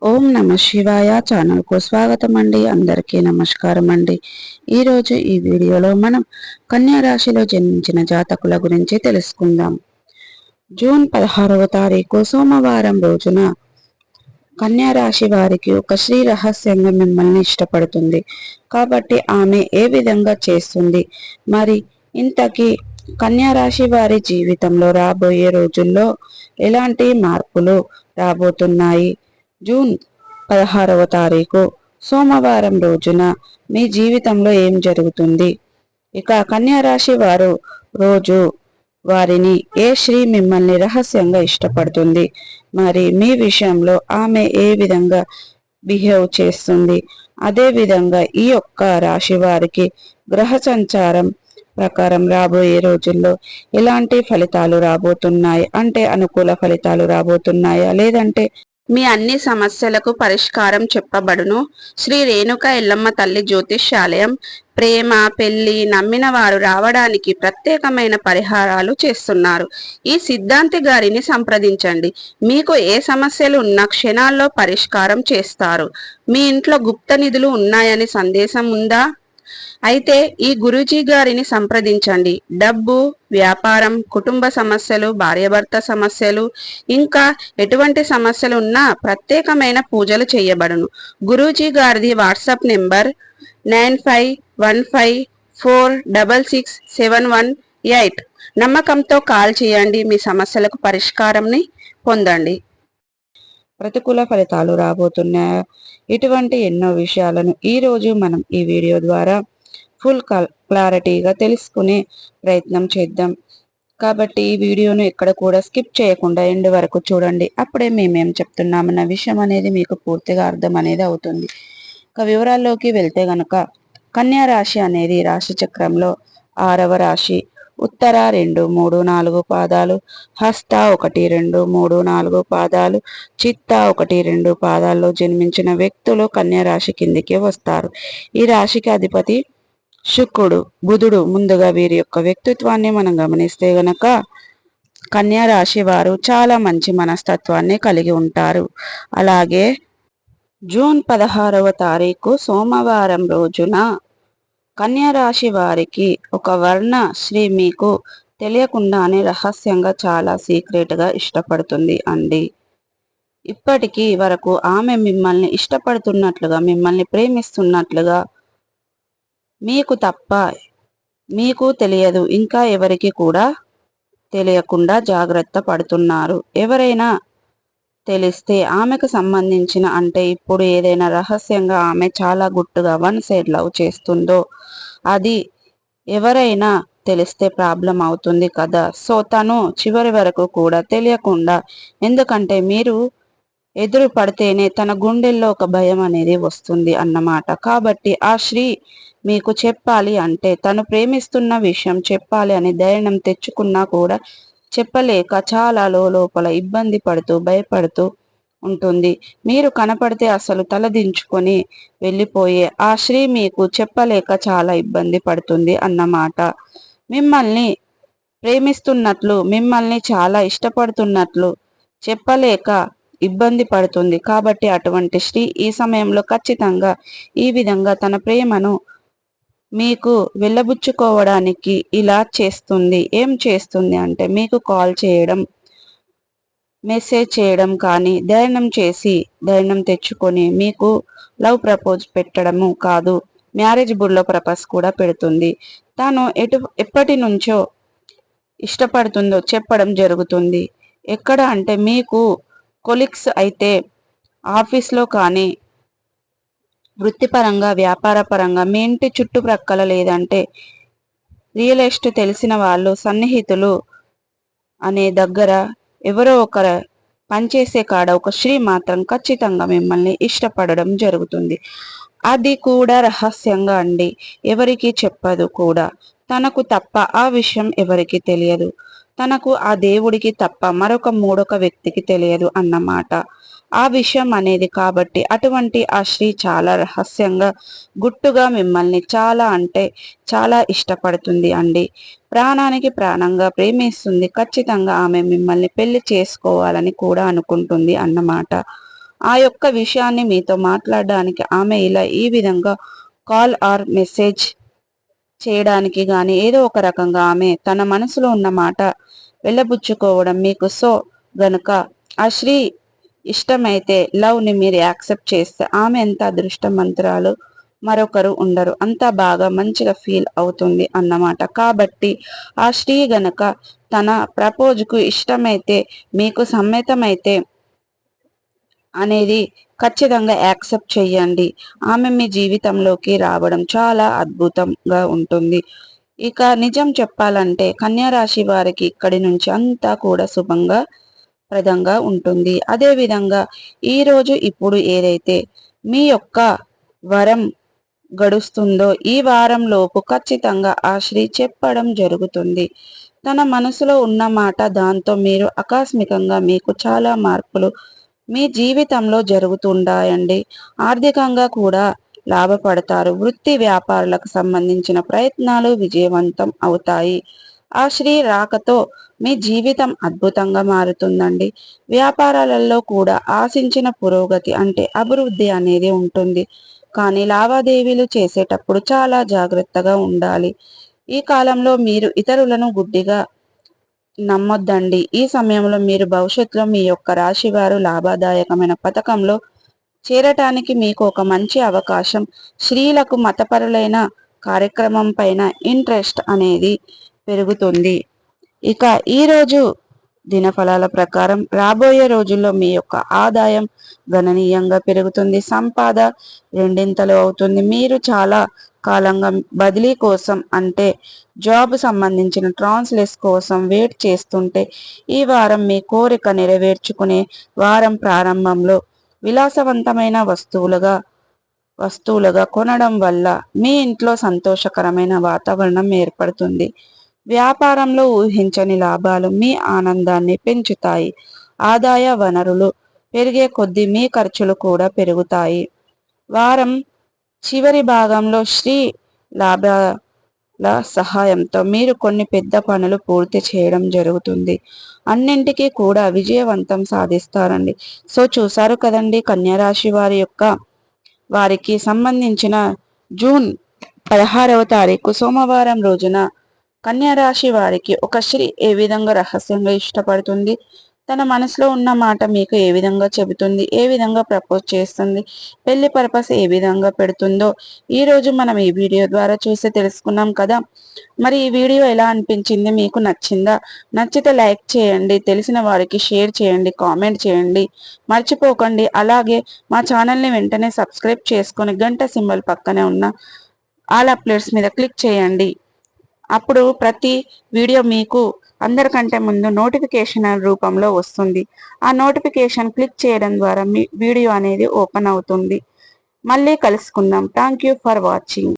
ఓం నమ శివాయ ఛానల్కు స్వాగతం అండి. అందరికీ నమస్కారం అండి. ఈరోజు ఈ వీడియోలో మనం కన్యా రాశిలో జన్మించిన జాతకుల గురించి తెలుసుకుందాం. జూన్ 16వ తారీఖు సోమవారం రోజున కన్యా రాశి వారికి ఒక స్త్రీ రహస్యంగా మిమ్మల్ని ఇష్టపడుతుంది. కాబట్టి ఆమె ఏ విధంగా చేస్తుంది, మరి ఇంతకీ కన్యా రాశి వారి జీవితంలో రాబోయే రోజుల్లో ఎలాంటి మార్పులు రాబోతున్నాయి, జూన్ 16వ తారీఖు సోమవారం రోజున మీ జీవితంలో ఏం జరుగుతుంది, ఇక కన్యా రాశి వారు రోజు వారిని ఏ స్త్రీ మిమ్మల్ని రహస్యంగా ఇష్టపడుతుంది, మరి మీ విషయంలో ఆమె ఏ విధంగా బిహేవ్ చేస్తుంది, అదే విధంగా ఈ యొక్క రాశి వారికి గ్రహ సంచారం ప్రకారం రాబోయే రోజుల్లో ఎలాంటి ఫలితాలు రాబోతున్నాయి, అంటే అనుకూల ఫలితాలు రాబోతున్నాయా, లేదంటే మీ అన్ని సమస్యలకు పరిష్కారం చెప్పబడును. శ్రీ రేణుక ఎల్లమ్మ తల్లి జ్యోతిష్యాలయం ప్రేమ, పెళ్లి, నమ్మిన వారు రావడానికి ప్రత్యేకమైన పరిహారాలు చేస్తున్నారు. ఈ సిద్ధాంతి గారిని సంప్రదించండి. మీకు ఏ సమస్యలు ఉన్నా క్షణాల్లో పరిష్కారం చేస్తారు. మీ ఇంట్లో గుప్త నిధులు ఉన్నాయని సందేశం ఉందా? అయితే ఈ గురూజీ గారిని సంప్రదించండి. డబ్బు, వ్యాపారం, కుటుంబ సమస్యలు, భార్యాభర్త సమస్యలు, ఇంకా ఎటువంటి సమస్యలు ఉన్నా ప్రత్యేకమైన పూజలు చేయబడును. గురూజీ గారిది వాట్సాప్ నెంబర్ 9515466718. నమ్మకంతో కాల్ చేయండి. మీ సమస్యలకు పరిష్కారంని పొందండి. ప్రతికూల ఫలితాలు రాబోతున్నాయా, ఇటువంటి ఎన్నో విషయాలను ఈరోజు మనం ఈ వీడియో ద్వారా ఫుల్ క్లారిటీగా తెలుసుకునే ప్రయత్నం చేద్దాం. కాబట్టి ఈ వీడియోను ఎక్కడ కూడా స్కిప్ చేయకుండా ఎండ్ వరకు చూడండి. అప్పుడే మేమేం చెప్తున్నామన్న విషయం అనేది మీకు పూర్తిగా అర్థం అనేది అవుతుంది. ఇక వివరాల్లోకి వెళ్తే గనక కన్యా రాశి అనేది రాశి చక్రంలో 6వ రాశి. ఉత్తర 2, 3, 4 పాదాలు, హస్త 1, 2, 3, 4 పాదాలు, చిత్త 1, 2 పాదాల్లో జన్మించిన వ్యక్తులు కన్యా రాశి కిందికి వస్తారు. ఈ రాశికి అధిపతి శుక్రుడు, బుధుడు. ముందుగా వీరి యొక్క వ్యక్తిత్వాన్ని మనం గమనిస్తే గనక కన్యా రాశి వారు చాలా మంచి మనస్తత్వాన్ని కలిగి ఉంటారు. అలాగే జూన్ 16వ తారీఖు సోమవారం రోజున కన్యా రాశి వారికి ఒక వర్ణ స్త్రీ మీకు తెలియకుండానే రహస్యంగా చాలా సీక్రెట్గా ఇష్టపడుతుంది అండి. ఇప్పటికీ వరకు ఆమె మిమ్మల్ని ఇష్టపడుతున్నట్లుగా, మిమ్మల్ని ప్రేమిస్తున్నట్లుగా మీకు తప్ప మీకు తెలియదు, ఇంకా ఎవరికి కూడా తెలియకుండా జాగ్రత్త పడుతున్నారు. ఎవరైనా తెలిస్తే ఆమెకు సంబంధించిన, అంటే ఇప్పుడు ఏదైనా రహస్యంగా ఆమె చాలా గుట్టుగా వన్ సైడ్ లవ్ చేస్తుందో అది ఎవరైనా తెలిస్తే ప్రాబ్లం అవుతుంది కదా. సో తను చివరి వరకు కూడా తెలియకుండా, ఎందుకంటే మీరు ఎదురు పడితేనే తన గుండెల్లో ఒక భయం అనేది వస్తుంది అన్నమాట. కాబట్టి ఆ స్త్రీ మీకు చెప్పాలి అంటే, తను ప్రేమిస్తున్న విషయం చెప్పాలి అని ధైర్యం తెచ్చుకున్నా కూడా చెప్పలేక చాలా లోపల ఇబ్బంది పడుతూ భయపడుతూ ఉంటుంది. మీరు కనపడితే అసలు తలదించుకొని వెళ్ళిపోయే ఆ స్త్రీ మీకు చెప్పలేక చాలా ఇబ్బంది పడుతుంది అన్నమాట. మిమ్మల్ని ప్రేమిస్తున్నట్లు, మిమ్మల్ని చాలా ఇష్టపడుతున్నట్లు చెప్పలేక ఇబ్బంది పడుతుంది. కాబట్టి అటువంటి స్త్రీ ఈ సమయంలో ఖచ్చితంగా ఈ విధంగా తన ప్రేమను మీకు వెళ్ళబుచ్చుకోవడానికి ఇలా చేస్తుంది. ఏం చేస్తుంది అంటే, మీకు కాల్ చేయడం, మెసేజ్ చేయడం కానీ, ధైర్యం తెచ్చుకొని మీకు లవ్ ప్రపోజ్ పెట్టడము కాదు, మ్యారేజ్ బుడ్లో ప్రపోజ్ కూడా పెడుతుంది. తాను ఎప్పటి నుంచో ఇష్టపడుతుందో చెప్పడం జరుగుతుంది. ఎక్కడ అంటే, మీకు కొలీగ్స్ అయితే ఆఫీస్లో కానీ, వృత్తిపరంగా, వ్యాపారపరంగా, మీ ఇంటి చుట్టుప్రక్కల, లేదంటే రియల్ ఎస్టేట్ తెలిసిన వాళ్ళు, సన్నిహితులు అనే దగ్గర ఎవరో ఒకరు పనిచేసే కాడ ఒక స్త్రీ మాత్రం ఖచ్చితంగా మిమ్మల్ని ఇష్టపడడం జరుగుతుంది. అది కూడా రహస్యంగా అండి, ఎవరికి చెప్పదు కూడా. తనకు తప్ప ఆ విషయం ఎవరికి తెలియదు. తనకు ఆ దేవుడికి తప్ప మరొక మూడొక వ్యక్తికి తెలియదు అన్నమాట ఆ విషయం అనేది. కాబట్టి అటువంటి ఆ స్త్రీ చాలా రహస్యంగా, గుట్టుగా మిమ్మల్ని చాలా అంటే చాలా ఇష్టపడుతుంది అండి. ప్రాణానికి ప్రాణంగా ప్రేమిస్తుంది. ఖచ్చితంగా ఆమె మిమ్మల్ని పెళ్లి చేసుకోవాలని కూడా అనుకుంటుంది అన్నమాట. ఆ యొక్క విషయాన్ని మీతో మాట్లాడడానికి ఆమె ఇలా ఈ విధంగా కాల్ ఆర్ మెసేజ్ చేయడానికి గాని ఏదో ఒక రకంగా ఆమె తన మనసులో ఉన్న మాట వెళ్ళబుచ్చుకోవడం మీకు గనుక ఆ శ్రీ ఇష్టమైతే లవ్ ని మీరు యాక్సెప్ట్ చేస్తే ఆమె ఎంత అదృష్టవంతురాలు మరొకరు ఉండరు, అంత బాగా మంచిగా ఫీల్ అవుతుంది అన్నమాట. కాబట్టి ఆ శ్రీ గనక తన ప్రపోజ్ కు ఇష్టమైతే మీకు సమ్మతమైతే అనేది ఖచ్చితంగా యాక్సెప్ట్ చెయ్యండి. ఆమె మీ జీవితంలోకి రావడం చాలా అద్భుతంగా ఉంటుంది. ఇక నిజం చెప్పాలంటే కన్యా రాశి వారికి ఇక్కడి నుంచి అంతా కూడా శుభంగా ప్రదంగా ఉంటుంది. అదే విధంగా ఈరోజు ఇప్పుడు ఏదైతే మీ యొక్క వరం గడుస్తుందో ఈ వారం లోపు ఖచ్చితంగా ఆ శ్రీ చెప్పడం జరుగుతుంది. తన మనసులో ఉన్న మాట, దాంతో మీరు ఆకస్మికంగా మీకు చాలా మార్పులు మీ జీవితంలో జరుగుతుంటాయండి. ఆర్థికంగా కూడా లాభపడతారు. వృత్తి వ్యాపారాలకు సంబంధించిన ప్రయత్నాలు విజయవంతం అవుతాయి. ఆ శ్రీ రాకతో మీ జీవితం అద్భుతంగా మారుతుందండి. వ్యాపారాలలో కూడా ఆశించిన పురోగతి అంటే అభివృద్ధి అనేది ఉంటుంది. కానీ లావాదేవీలు చేసేటప్పుడు చాలా జాగ్రత్తగా ఉండాలి. ఈ కాలంలో మీరు ఇతరులను గుడ్డిగా నమ్మొద్దండి. ఈ సమయంలో మీరు భవిష్యత్తులో మీ యొక్క రాశి వారు లాభదాయకమైన పథకంలో చేరటానికి మీకు ఒక మంచి అవకాశం. స్త్రీలకు మతపరులైన కార్యక్రమం పైన ఇంట్రెస్ట్ అనేది పెరుగుతుంది. ఇక ఈరోజు దినఫలాల ప్రకారం రాబోయే రోజుల్లో మీ యొక్క ఆదాయం గణనీయంగా పెరుగుతుంది. సంపాద రెండింతలు అవుతుంది. మీరు చాలా కాలంగా బదిలీ కోసం అంటే జాబ్ సంబంధించిన ట్రాన్స్లేస్ కోసం వెయిట్ చేస్తుంటే ఈ వారం మీ కోరిక నెరవేర్చుకునే వారం. ప్రారంభంలో విలాసవంతమైన వస్తువులుగా కొనడం వల్ల మీ ఇంట్లో సంతోషకరమైన వాతావరణం ఏర్పడుతుంది. వ్యాపారంలో ఊహించని లాభాలు మీ ఆనందాన్ని పెంచుతాయి. ఆదాయ వనరులు పెరిగే కొద్దీ మీ ఖర్చులు కూడా పెరుగుతాయి. వారం చివరి భాగంలో శ్రీ లాభాల సహాయంతో మీరు కొన్ని పెద్ద పనులు పూర్తి చేయడం జరుగుతుంది. అన్నింటికీ కూడా విజయవంతం సాధిస్తారండి. సో చూసారు కదండి, కన్యా రాశి వారికి సంబంధించిన జూన్ 16వ తారీఖు సోమవారం రోజున కన్యా రాశి వారికి ఒక స్త్రీ ఏ విధంగా రహస్యంగా ఇష్టపడుతుంది, తన మనసులో ఉన్న మాట మీకు ఏ విధంగా చెబుతుంది, ఏ విధంగా ప్రపోజ్ చేస్తుంది, పెళ్లి పర్పస్ ఏ విధంగా పెడుతుందో ఈ రోజు మనం ఈ వీడియో ద్వారా చూసి తెలుసుకున్నాం కదా. మరి ఈ వీడియో ఎలా అనిపించింది, మీకు నచ్చిందా? నచ్చితే లైక్ చేయండి, తెలిసిన వారికి షేర్ చేయండి, కామెంట్ చేయండి, మర్చిపోకండి. అలాగే మా ఛానల్ని వెంటనే సబ్స్క్రైబ్ చేసుకొని గంట సింబల్ పక్కనే ఉన్న ఆల్ అప్డేట్స్ మీద క్లిక్ చేయండి. అప్పుడు ప్రతి వీడియో మీకు అందరికంటే ముందు నోటిఫికేషన్ రూపంలో వస్తుంది. ఆ నోటిఫికేషన్ క్లిక్ చేయడం ద్వారా మీ వీడియో అనేది ఓపెన్ అవుతుంది. మళ్ళీ కలుసుకుందాం. Thank you for watching.